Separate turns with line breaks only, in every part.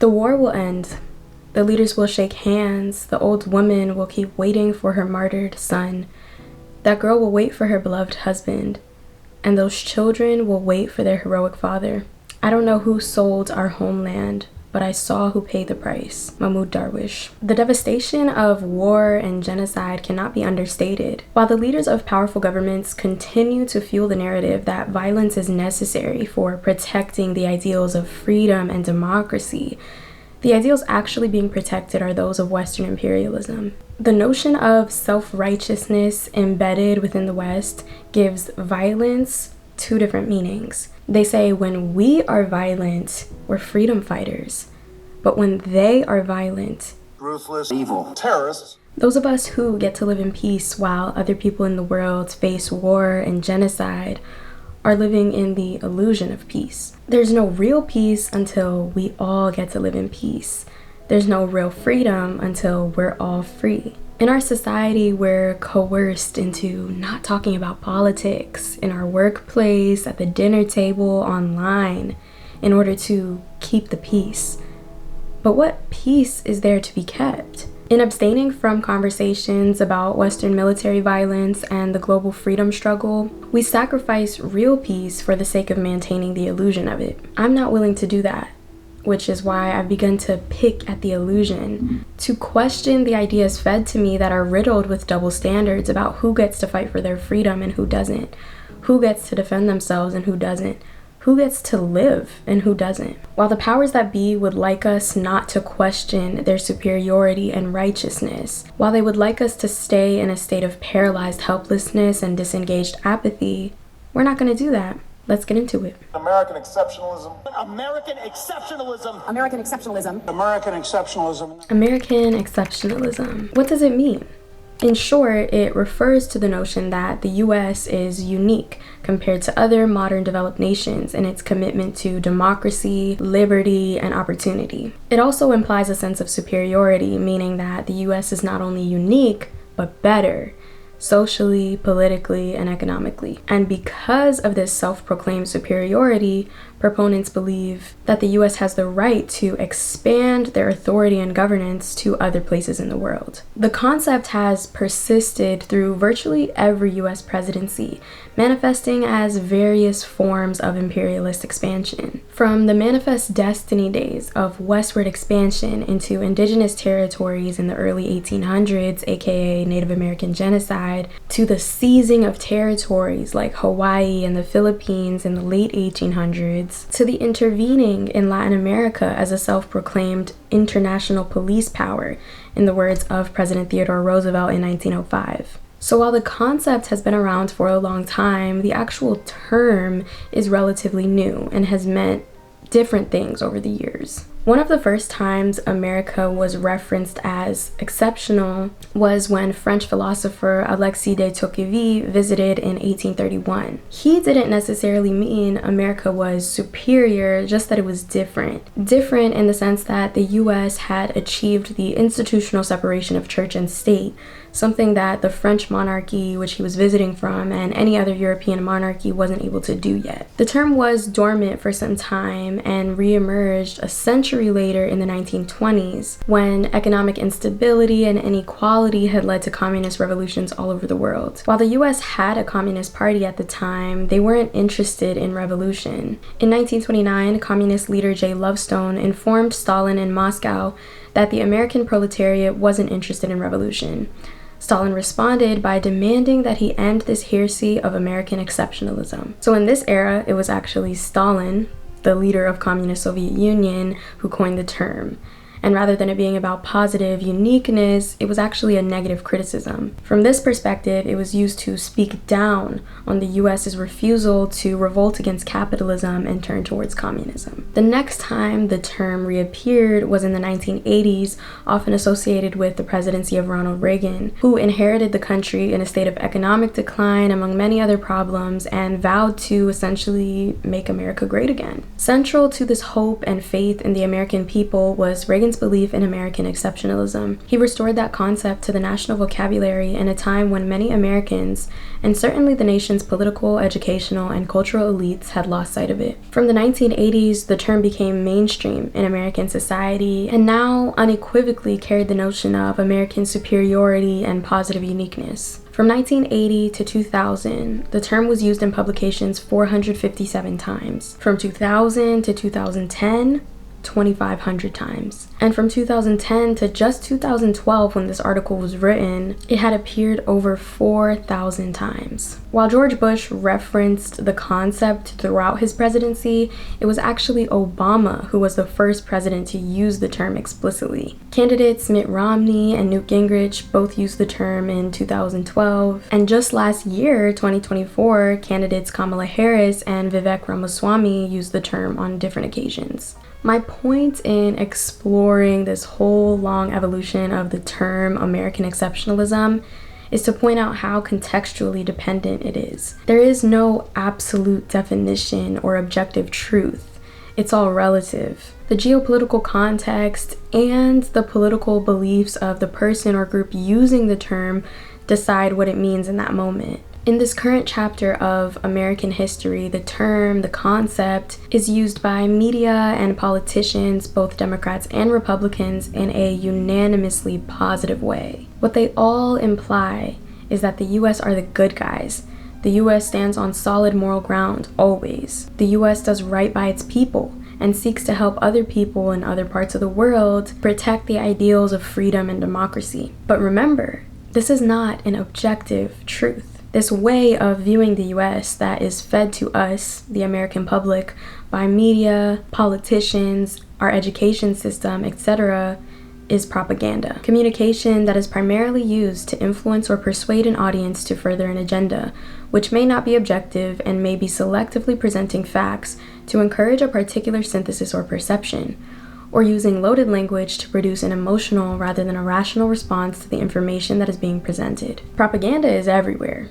The war will end. The leaders will shake hands. The old woman will keep waiting for her martyred son. That girl will wait for her beloved husband. And those children will wait for their heroic father. I don't know who sold our homeland, but I saw who paid the price. Mahmoud Darwish. The devastation of war and genocide cannot be understated. While the leaders of powerful governments continue to fuel the narrative that violence is necessary for protecting the ideals of freedom and democracy, the ideals actually being protected are those of Western imperialism. The notion of self-righteousness embedded within the West gives violence two different meanings. They say when we are violent, we're freedom fighters. But when they are violent,
ruthless, evil, terrorists.
Those of us who get to live in peace while other people in the world face war and genocide are living in the illusion of peace. There's no real peace until we all get to live in peace. There's no real freedom until we're all free. In our society, we're coerced into not talking about politics in our workplace, at the dinner table, online, in order to keep the peace. But what peace is there to be kept? In abstaining from conversations about Western military violence and the global freedom struggle, we sacrifice real peace for the sake of maintaining the illusion of it. I'm not willing to do that, which is why I've begun to pick at the illusion, to question the ideas fed to me that are riddled with double standards about who gets to fight for their freedom and who doesn't, who gets to defend themselves and who doesn't, who gets to live and who doesn't. While the powers that be would like us not to question their superiority and righteousness, while they would like us to stay in a state of paralyzed helplessness and disengaged apathy, we're not going to do that. Let's get into it.
American exceptionalism.
American exceptionalism.
American exceptionalism.
American exceptionalism.
American exceptionalism. What does it mean? In short, it refers to the notion that the US is unique compared to other modern developed nations in its commitment to democracy, liberty, and opportunity. It also implies a sense of superiority, meaning that the US is not only unique, but better, socially, politically, and economically. And because of this self-proclaimed superiority, proponents believe that the US has the right to expand their authority and governance to other places in the world. The concept has persisted through virtually every US presidency, manifesting as various forms of imperialist expansion. From the manifest destiny days of westward expansion into indigenous territories in the early 1800s, aka Native American genocide, to the seizing of territories like Hawaii and the Philippines in the late 1800s, to the intervening in Latin America as a self-proclaimed international police power, in the words of President Theodore Roosevelt in 1905. So while the concept has been around for a long time, the actual term is relatively new and has meant different things over the years. One of the first times America was referenced as exceptional was when French philosopher Alexis de Tocqueville visited in 1831. He didn't necessarily mean America was superior, just that it was different. Different in the sense that the US had achieved the institutional separation of church and state, something that the French monarchy, which he was visiting from, and any other European monarchy wasn't able to do yet. The term was dormant for some time and re-emerged a century later in the 1920s, when economic instability and inequality had led to communist revolutions all over the world. While the US had a communist party at the time, they weren't interested in revolution. In 1929, communist leader J. Lovestone informed Stalin in Moscow that the American proletariat wasn't interested in revolution. Stalin responded by demanding that he end this heresy of American exceptionalism. So in this era, it was actually Stalin, the leader of Communist Soviet Union, who coined the term. And rather than it being about positive uniqueness, it was actually a negative criticism. From this perspective, it was used to speak down on the US's refusal to revolt against capitalism and turn towards communism. The next time the term reappeared was in the 1980s, often associated with the presidency of Ronald Reagan, who inherited the country in a state of economic decline among many other problems and vowed to essentially make America great again. Central to this hope and faith in the American people was Reagan's Lincoln's belief in American exceptionalism. He restored that concept to the national vocabulary in a time when many Americans, and certainly the nation's political, educational, and cultural elites, had lost sight of it. From the 1980s, the term became mainstream in American society and now unequivocally carried the notion of American superiority and positive uniqueness. From 1980 to 2000, the term was used in publications 457 times. From 2000 to 2010, 2,500 times. And from 2010 to just 2012, when this article was written, it had appeared over 4,000 times. While George Bush referenced the concept throughout his presidency, it was actually Obama who was the first president to use the term explicitly. Candidates Mitt Romney and Newt Gingrich both used the term in 2012, and just last year, 2024, candidates Kamala Harris and Vivek Ramaswamy used the term on different occasions. My point in exploring this whole long evolution of the term American exceptionalism is to point out how contextually dependent it is. There is no absolute definition or objective truth. It's all relative. The geopolitical context and the political beliefs of the person or group using the term decide what it means in that moment. In this current chapter of American history, the term, the concept, is used by media and politicians, both Democrats and Republicans, in a unanimously positive way. What they all imply is that the US are the good guys. The US stands on solid moral ground, always. The US does right by its people and seeks to help other people in other parts of the world protect the ideals of freedom and democracy. But remember, this is not an objective truth. This way of viewing the US that is fed to us, the American public, by media, politicians, our education system, etc., is propaganda. Communication that is primarily used to influence or persuade an audience to further an agenda, which may not be objective and may be selectively presenting facts to encourage a particular synthesis or perception, or using loaded language to produce an emotional rather than a rational response to the information that is being presented. Propaganda is everywhere.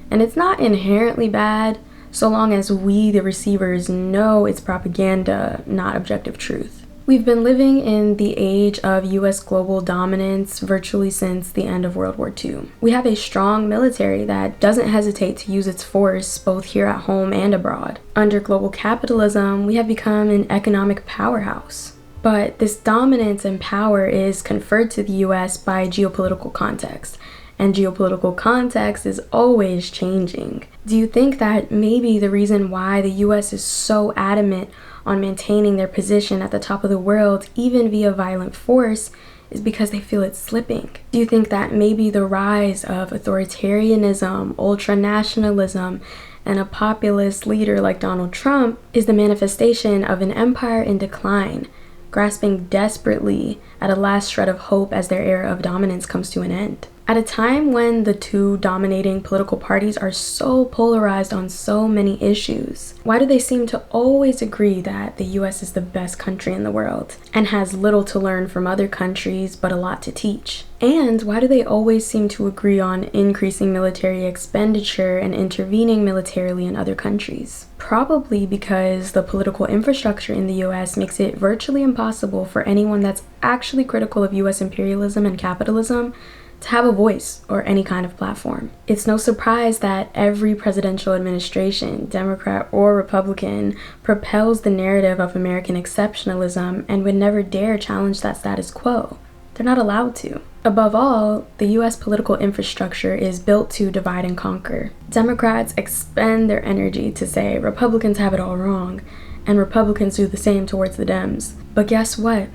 And it's not inherently bad so long as we, the receivers, know it's propaganda, not objective truth. We've been living in the age of US global dominance virtually since the end of World War II. We have a strong military that doesn't hesitate to use its force both here at home and abroad. Under global capitalism, we have become an economic powerhouse. But this dominance and power is conferred to the US by geopolitical context. And geopolitical context is always changing. Do you think that maybe the reason why the US is so adamant on maintaining their position at the top of the world, even via violent force, is because they feel it's slipping? Do you think that maybe the rise of authoritarianism, ultranationalism, and a populist leader like Donald Trump is the manifestation of an empire in decline, grasping desperately at a last shred of hope as their era of dominance comes to an end? At a time when the two dominating political parties are so polarized on so many issues, why do they seem to always agree that the US is the best country in the world and has little to learn from other countries but a lot to teach? And why do they always seem to agree on increasing military expenditure and intervening militarily in other countries? Probably because the political infrastructure in the US makes it virtually impossible for anyone that's actually critical of US imperialism and capitalism to have a voice or any kind of platform. It's no surprise that every presidential administration, Democrat or Republican, propels the narrative of American exceptionalism and would never dare challenge that status quo. They're not allowed to. Above all, the US political infrastructure is built to divide and conquer. Democrats expend their energy to say Republicans have it all wrong, and Republicans do the same towards the Dems. But guess what?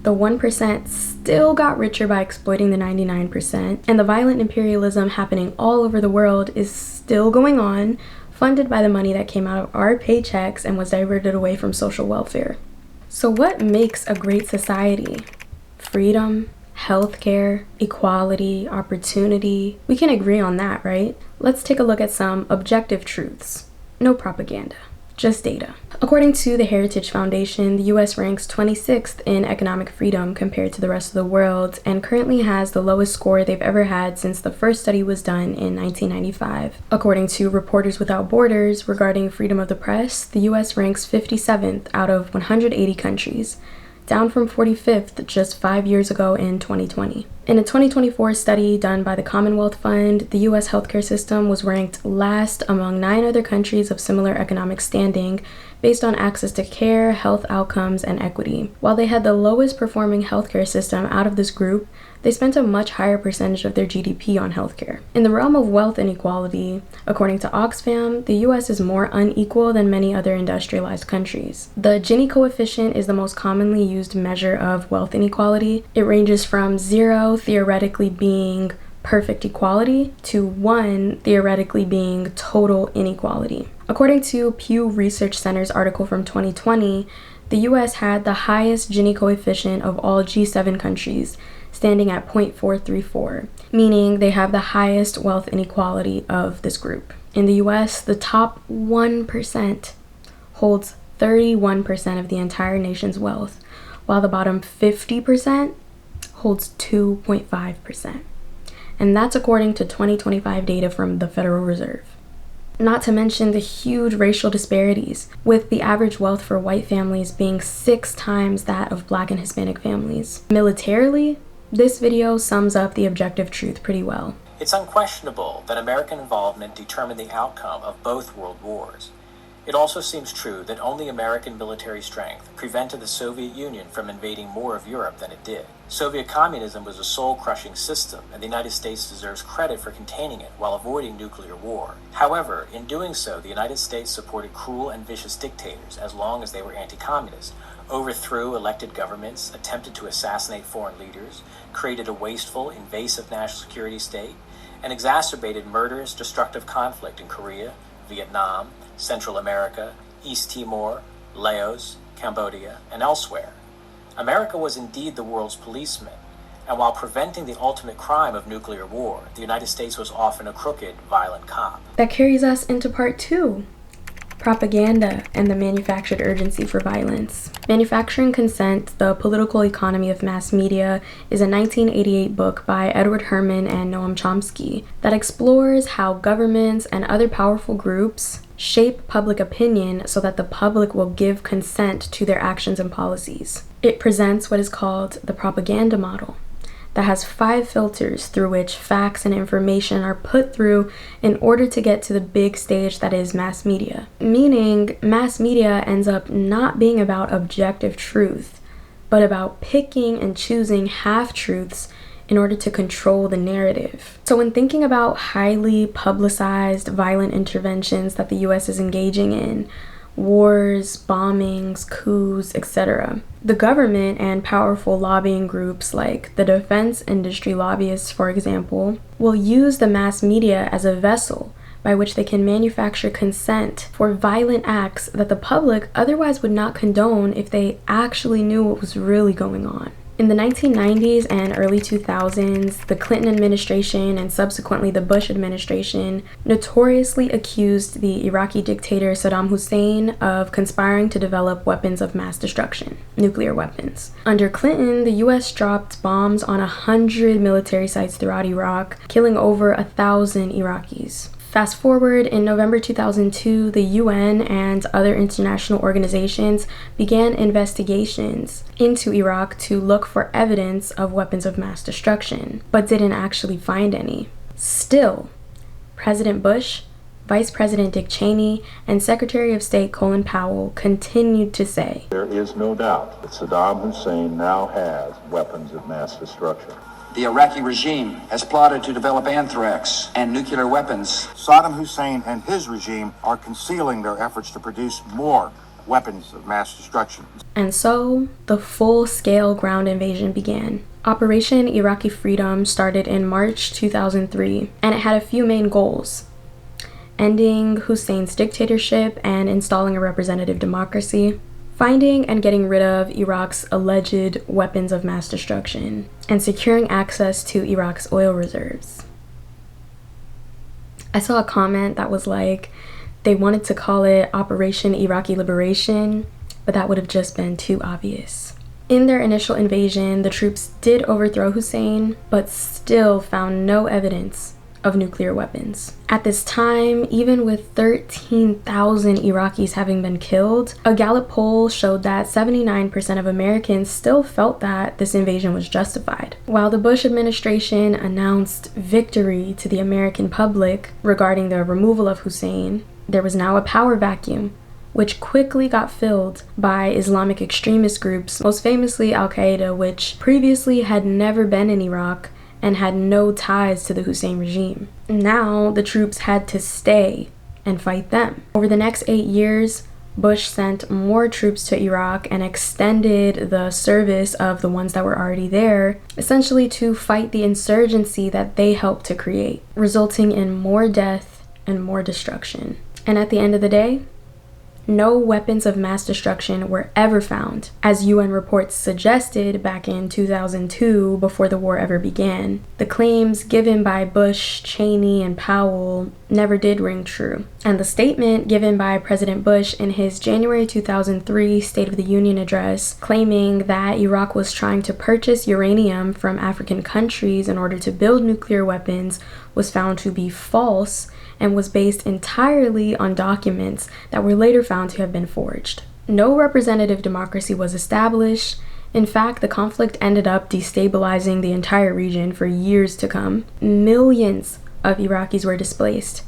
The 1% still got richer by exploiting the 99%, and the violent imperialism happening all over the world is still going on, funded by the money that came out of our paychecks and was diverted away from social welfare. So what makes a great society? Freedom, healthcare, equality, opportunity. We can agree on that, right? Let's take a look at some objective truths. No propaganda. Just data. According to the Heritage Foundation, the US ranks 26th in economic freedom compared to the rest of the world and currently has the lowest score they've ever had since the first study was done in 1995. According to Reporters Without Borders regarding freedom of the press, the US ranks 57th out of 180 countries. down from 45th just 5 years ago in 2020. In a 2024 study done by the Commonwealth Fund, the US healthcare system was ranked last among 9 other countries of similar economic standing based on access to care, health outcomes, and equity. While they had the lowest performing healthcare system out of this group, they spent a much higher percentage of their GDP on healthcare. In the realm of wealth inequality, according to Oxfam, the US is more unequal than many other industrialized countries. The Gini coefficient is the most commonly used measure of wealth inequality. It ranges from 0 theoretically being perfect equality to 1 theoretically being total inequality. According to Pew Research Center's article from 2020, the US had the highest Gini coefficient of all G7 countries, standing at 0.434, meaning they have the highest wealth inequality of this group. In the US, the top 1% holds 31% of the entire nation's wealth, while the bottom 50% holds 2.5%. And that's according to 2025 data from the Federal Reserve. Not to mention the huge racial disparities, with the average wealth for white families being 6 times that of Black and Hispanic families. Militarily, this video sums up the objective truth pretty well.
It's unquestionable that American involvement determined the outcome of both world wars. It also seems true that only American military strength prevented the Soviet Union from invading more of Europe than it did. Soviet communism was a soul-crushing system, and the United States deserves credit for containing it while avoiding nuclear war. However, in doing so, the United States supported cruel and vicious dictators as long as they were anti-communist, overthrew elected governments, attempted to assassinate foreign leaders, created a wasteful, invasive national security state, and exacerbated murderous, destructive conflict in Korea, Vietnam, Central America, East Timor, Laos, Cambodia, and elsewhere. America was indeed the world's policeman, and while preventing the ultimate crime of nuclear war, the United States was often a crooked, violent cop.
That carries us into part 2. Propaganda and the manufactured urgency for violence. Manufacturing Consent, The Political Economy of Mass Media is a 1988 book by Edward Herman and Noam Chomsky that explores how governments and other powerful groups shape public opinion so that the public will give consent to their actions and policies. It presents what is called the propaganda model, that has 5 filters through which facts and information are put through in order to get to the big stage that is mass media. Meaning, mass media ends up not being about objective truth, but about picking and choosing half-truths in order to control the narrative. So when thinking about highly publicized violent interventions that the US is engaging in, wars, bombings, coups, etc., the government and powerful lobbying groups like the defense industry lobbyists, for example, will use the mass media as a vessel by which they can manufacture consent for violent acts that the public otherwise would not condone if they actually knew what was really going on. In the 1990s and early 2000s, the Clinton administration and subsequently the Bush administration notoriously accused the Iraqi dictator Saddam Hussein of conspiring to develop weapons of mass destruction, nuclear weapons. Under Clinton, the US dropped bombs on 100 military sites throughout Iraq, killing over 1,000 Iraqis. Fast forward, in November 2002, the UN and other international organizations began investigations into Iraq to look for evidence of weapons of mass destruction, but didn't actually find any. Still, President Bush, Vice President Dick Cheney, and Secretary of State Colin Powell continued to say,
"There is no doubt that Saddam Hussein now has weapons of mass destruction.
The Iraqi regime has plotted to develop anthrax and nuclear weapons.
Saddam Hussein and his regime are concealing their efforts to produce more weapons of mass destruction."
And so, the full-scale ground invasion began. Operation Iraqi Freedom started in March 2003, and it had a few main goals: ending Hussein's dictatorship and installing a representative democracy, finding and getting rid of Iraq's alleged weapons of mass destruction, and securing access to Iraq's oil reserves. I saw a comment that was like, they wanted to call it Operation Iraqi Liberation, but that would have just been too obvious. In their initial invasion, the troops did overthrow Hussein, but still found no evidence of nuclear weapons. At this time, even with 13,000 Iraqis having been killed, a Gallup poll showed that 79% of Americans still felt that this invasion was justified. While the Bush administration announced victory to the American public regarding the removal of Hussein, there was now a power vacuum, which quickly got filled by Islamic extremist groups, most famously Al-Qaeda, which previously had never been in Iraq and had no ties to the Hussein regime. Now the troops had to stay and fight them. Over the next 8 years, Bush sent more troops to Iraq and extended the service of the ones that were already there, essentially to fight the insurgency that they helped to create, resulting in more death and more destruction. And at the end of the day, no weapons of mass destruction were ever found, as UN reports suggested back in 2002 before the war ever began. The claims given by Bush, Cheney, and Powell never did ring true. And the statement given by President Bush in his January 2003 State of the Union address, claiming that Iraq was trying to purchase uranium from African countries in order to build nuclear weapons, was found to be false and was based entirely on documents that were later found to have been forged. No representative democracy was established. In fact, the conflict ended up destabilizing the entire region for years to come. Millions of Iraqis were displaced,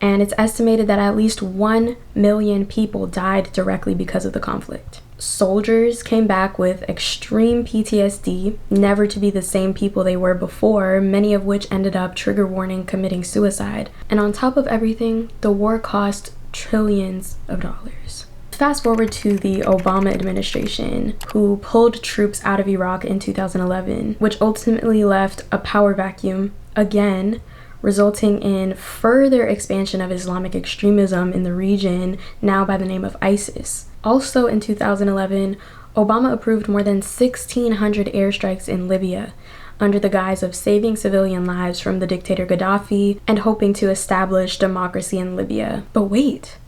and it's estimated that at least 1 million people died directly because of the conflict. Soldiers came back with extreme PTSD, never to be the same people they were before, many of which ended up trigger warning committing suicide. And on top of everything, the war cost trillions of dollars. Fast forward to the Obama administration, who pulled troops out of Iraq in 2011, which ultimately left a power vacuum again, resulting in further expansion of Islamic extremism in the region, now by the name of ISIS. Also in 2011, Obama approved more than 1,600 airstrikes in Libya under the guise of saving civilian lives from the dictator Gaddafi and hoping to establish democracy in Libya. But wait,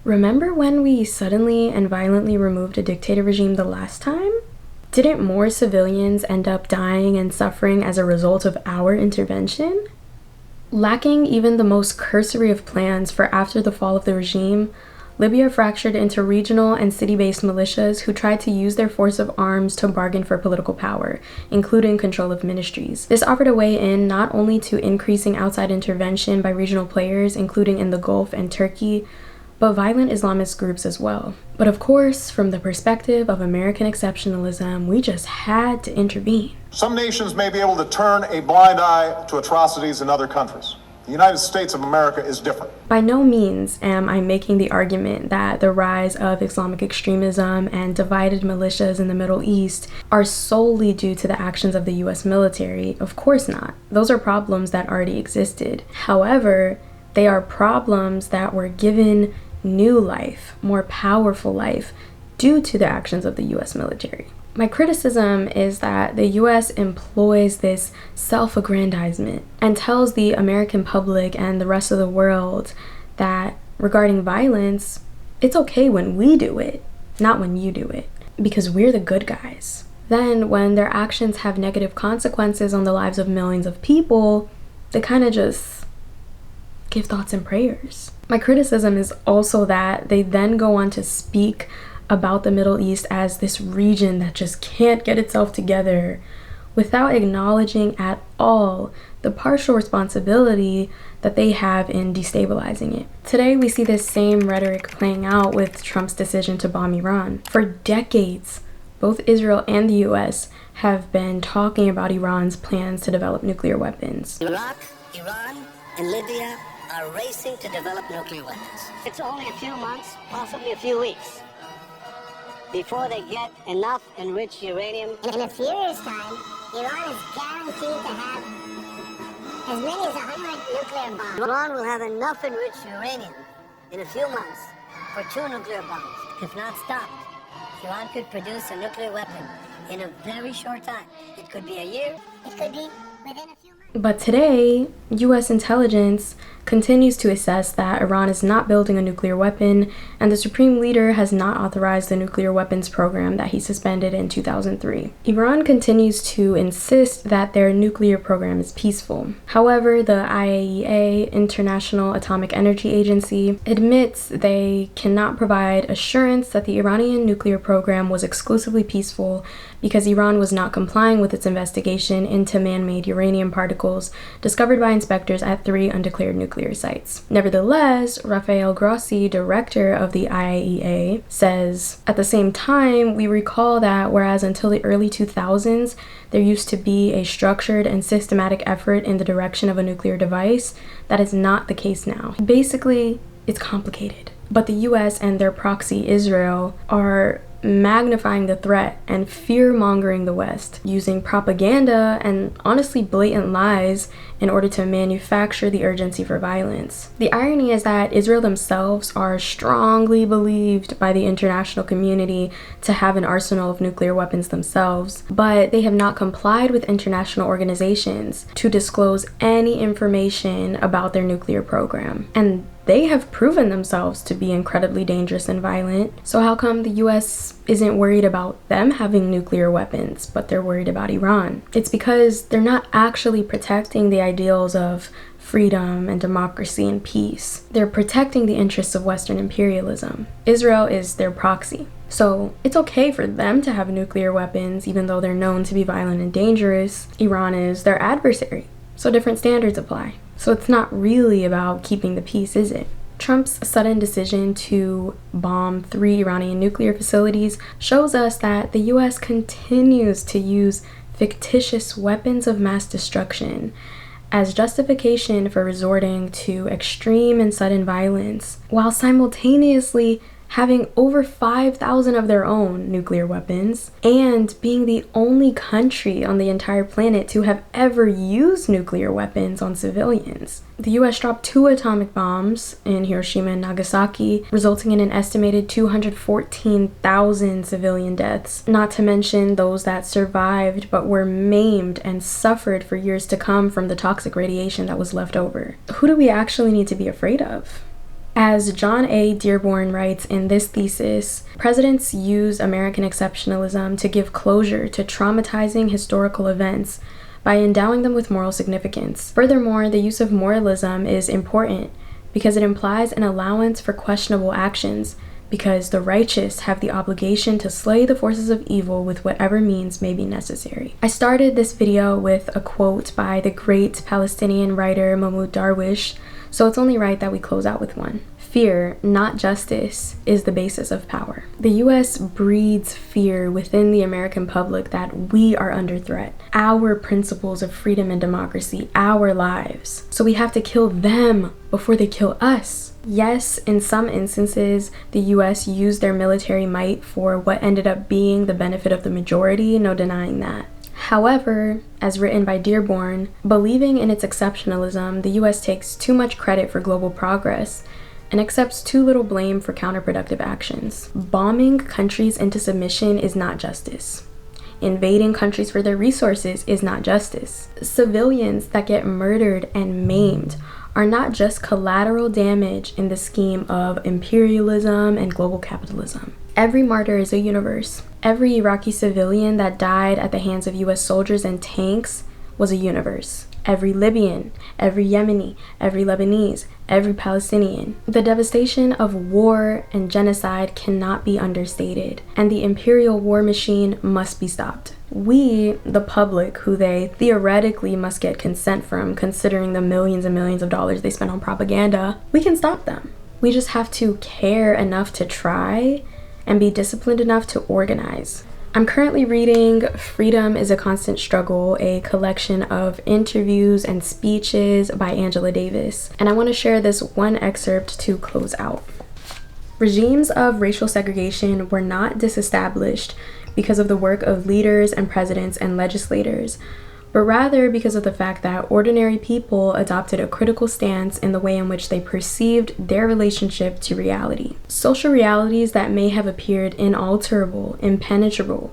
remember when we suddenly and violently removed a dictator regime the last time? Didn't more civilians end up dying and suffering as a result of our intervention? Lacking even the most cursory of plans for after the fall of the regime, Libya fractured into regional and city-based militias who tried to use their force of arms to bargain for political power, including control of ministries. This offered a way in not only to increasing outside intervention by regional players, including in the Gulf and Turkey, but violent Islamist groups as well. But of course, from the perspective of American exceptionalism, we just had to intervene.
Some nations may be able to turn a blind eye to atrocities in other countries. The United States of America is different.
By no means am I making the argument that the rise of Islamic extremism and divided militias in the Middle East are solely due to the actions of the US military. Of course not. Those are problems that already existed. However, they are problems that were given new life, more powerful life, due to the actions of the US military. My criticism is that the US employs this self-aggrandizement and tells the American public and the rest of the world that regarding violence, it's okay when we do it, not when you do it, because we're the good guys. Then when their actions have negative consequences on the lives of millions of people, they kind of just give thoughts and prayers. My criticism is also that they then go on to speak about the Middle East as this region that just can't get itself together, without acknowledging at all the partial responsibility that they have in destabilizing it. Today, we see this same rhetoric playing out with Trump's decision to bomb Iran. For decades, both Israel and the US have been talking about Iran's plans to develop nuclear weapons.
Iraq, Iran, and Libya are racing to develop nuclear weapons. It's only a few months, possibly a few weeks, before they get enough enriched uranium.
In a few years' time, Iran is guaranteed to have as many as 100 nuclear bombs.
Iran will have enough enriched uranium in a few months for 2 nuclear bombs. If not stopped, Iran could produce a nuclear weapon in a very short time. It could be a year.
It could be within a few months.
But today, US intelligence continues to assess that Iran is not building a nuclear weapon, and the supreme leader has not authorized the nuclear weapons program that he suspended in 2003. Iran continues to insist that their nuclear program is peaceful. However, the IAEA, International Atomic Energy Agency, admits they cannot provide assurance that the Iranian nuclear program was exclusively peaceful because Iran was not complying with its investigation into man-made uranium particles discovered by inspectors at 3 undeclared nuclear sites. Nevertheless, Rafael Grossi, director of the IAEA, says, at the same time, we recall that whereas until the early 2000s, there used to be a structured and systematic effort in the direction of a nuclear device, that is not the case now. Basically, it's complicated. But the US and their proxy Israel are magnifying the threat and fear-mongering the West, using propaganda and honestly blatant lies in order to manufacture the urgency for violence. The irony is that Israel themselves are strongly believed by the international community to have an arsenal of nuclear weapons themselves, but they have not complied with international organizations to disclose any information about their nuclear program. And they have proven themselves to be incredibly dangerous and violent. So how come the US isn't worried about them having nuclear weapons, but they're worried about Iran? It's because they're not actually protecting the ideals of freedom and democracy and peace. They're protecting the interests of Western imperialism. Israel is their proxy. So it's okay for them to have nuclear weapons, even though they're known to be violent and dangerous. Iran is their adversary. So different standards apply. So it's not really about keeping the peace, is it? Trump's sudden decision to bomb 3 Iranian nuclear facilities shows us that the US continues to use fictitious weapons of mass destruction as justification for resorting to extreme and sudden violence, while simultaneously having over 5,000 of their own nuclear weapons, and being the only country on the entire planet to have ever used nuclear weapons on civilians. The US dropped 2 atomic bombs in Hiroshima and Nagasaki, resulting in an estimated 214,000 civilian deaths, not to mention those that survived but were maimed and suffered for years to come from the toxic radiation that was left over. Who do we actually need to be afraid of? As John A. Dearborn writes in this thesis, presidents use American exceptionalism to give closure to traumatizing historical events by endowing them with moral significance. Furthermore, the use of moralism is important because it implies an allowance for questionable actions, because the righteous have the obligation to slay the forces of evil with whatever means may be necessary. I started this video with a quote by the great Palestinian writer Mahmoud Darwish, so it's only right that we close out with one. Fear, not justice, is the basis of power. The US breeds fear within the American public that we are under threat. Our principles of freedom and democracy, our lives. So we have to kill them before they kill us. Yes, in some instances, the US used their military might for what ended up being the benefit of the majority, no denying that. However, as written by Dearborn, believing in its exceptionalism, the US takes too much credit for global progress and accepts too little blame for counterproductive actions. Bombing countries into submission is not justice. Invading countries for their resources is not justice. Civilians that get murdered and maimed are not just collateral damage in the scheme of imperialism and global capitalism. Every martyr is a universe. Every Iraqi civilian that died at the hands of US soldiers and tanks was a universe. Every Libyan, every Yemeni, every Lebanese, every Palestinian. The devastation of war and genocide cannot be understated, and the imperial war machine must be stopped. We, the public, who they theoretically must get consent from, considering the millions and millions of dollars they spend on propaganda, we can stop them. We just have to care enough to try and be disciplined enough to organize. I'm currently reading Freedom is a Constant Struggle, a collection of interviews and speeches by Angela Davis, and I want to share this one excerpt to close out. Regimes of racial segregation were not disestablished because of the work of leaders and presidents and legislators, but rather because of the fact that ordinary people adopted a critical stance in the way in which they perceived their relationship to reality. Social realities that may have appeared inalterable, impenetrable,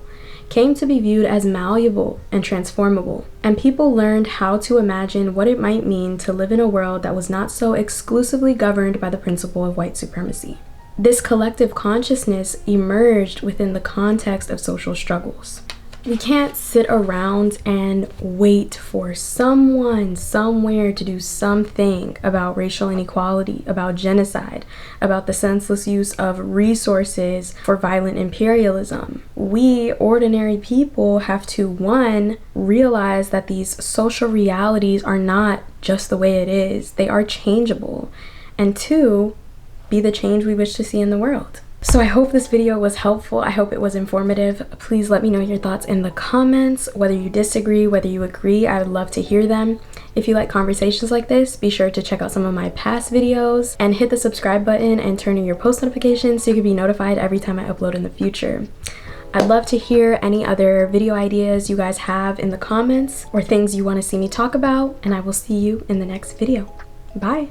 came to be viewed as malleable and transformable, and people learned how to imagine what it might mean to live in a world that was not so exclusively governed by the principle of white supremacy. This collective consciousness emerged within the context of social struggles. We can't sit around and wait for someone somewhere to do something about racial inequality, about genocide, about the senseless use of resources for violent imperialism. We, ordinary people, have to, one, realize that these social realities are not just the way it is. They are changeable. And two, be the change we wish to see in the world. So I hope this video was helpful. I hope it was informative. Please let me know your thoughts in the comments, whether you disagree, whether you agree. I would love to hear them. If you like conversations like this, be sure to check out some of my past videos and hit the subscribe button and turn on your post notifications so you can be notified every time I upload in the future. I'd love to hear any other video ideas you guys have in the comments or things you want to see me talk about, and I will see you in the next video. Bye.